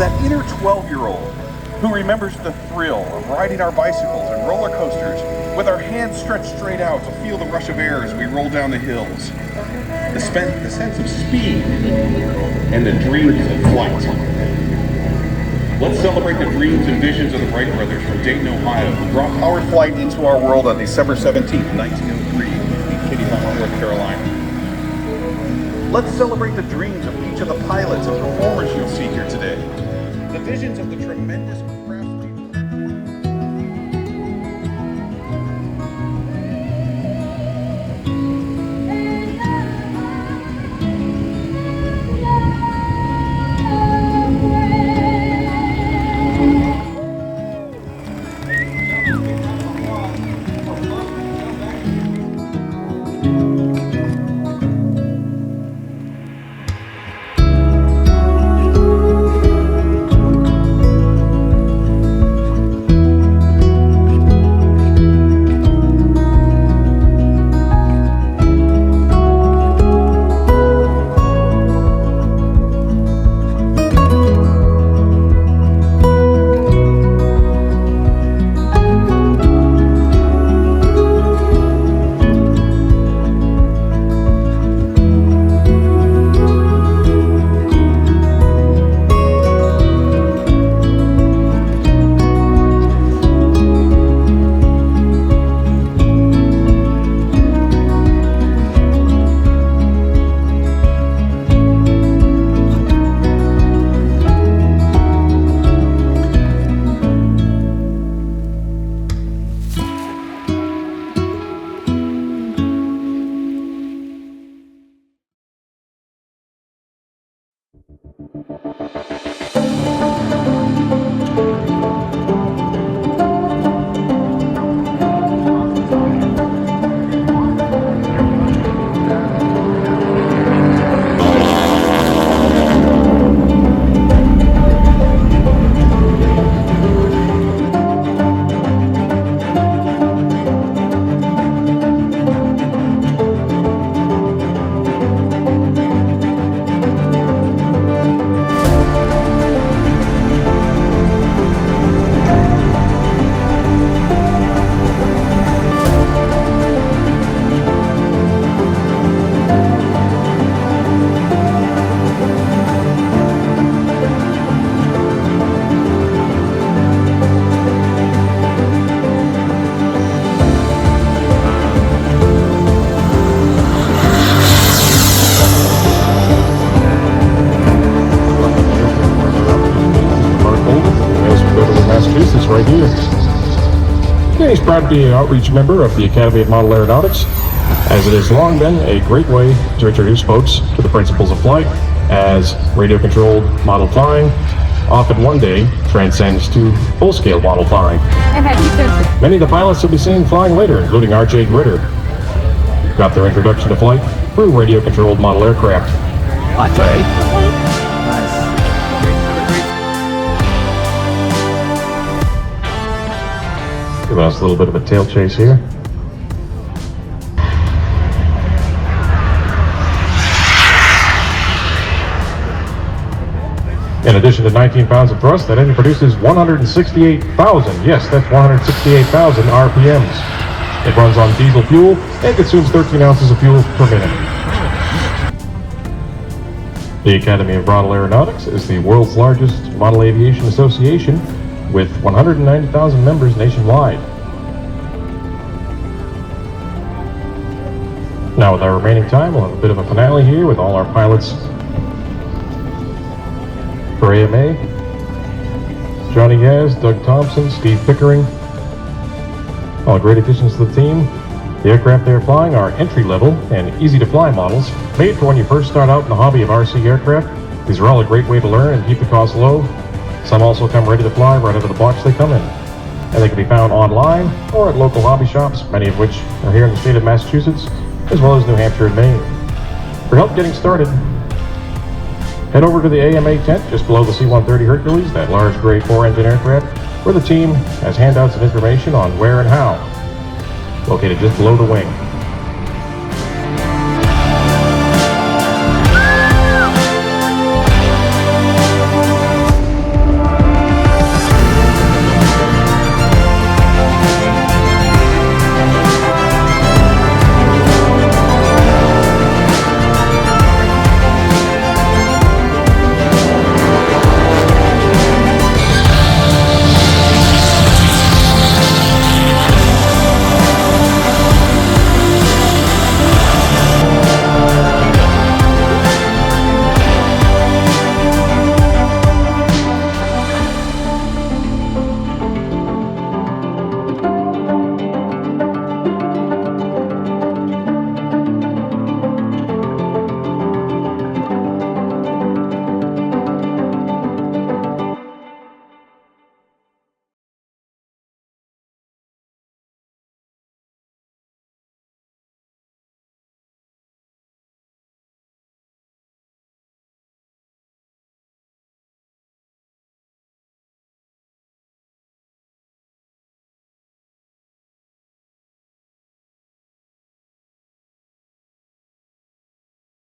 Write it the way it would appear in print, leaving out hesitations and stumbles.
that inner 12-year-old who remembers the thrill of riding our bicycles and roller coasters with our hands stretched straight out to feel the rush of air as we roll down the hills. The sense of speed and the dreams of flight. Let's celebrate the dreams and visions of the Wright brothers from Dayton, Ohio, who brought powered flight into our world on December 17th, 1903 in Kitty Hawk, North Carolina. Let's celebrate the dreams of each of the pilots and performers you'll see here today. The visions of the tremendous craftsmen. Right here. Today is proud to be an outreach member of the Academy of Model Aeronautics, as it has long been a great way to introduce folks to the principles of flight, as radio-controlled model flying often one day transcends to full-scale model flying. Many of the pilots you'll be seeing flying later, including R.J. Gritter, got their introduction to flight through radio-controlled model aircraft. Giving us a little bit of a tail chase here. In addition to 19 pounds of thrust, that engine produces 168,000, yes, that's 168,000 RPMs. It runs on diesel fuel and consumes 13 ounces of fuel per minute. The Academy of Model Aeronautics is the world's largest model aviation association, with 190,000 members nationwide. Now with our remaining time, we'll have a bit of a finale here with all our pilots for AMA. Johnny Yaz, Doug Thompson, Steve Pickering, all great additions to the team. The aircraft they're flying are entry-level and easy-to-fly models, made for when you first start out in the hobby of RC aircraft. These are all a great way to learn and keep the costs low. Some also come ready to fly right out of the box they come in. And they can be found online or at local hobby shops, many of which are here in the state of Massachusetts, as well as New Hampshire and Maine. For help getting started, head over to the AMA tent just below the C-130 Hercules, that large gray 4-engine aircraft, where the team has handouts and information on where and how, located just below the wing.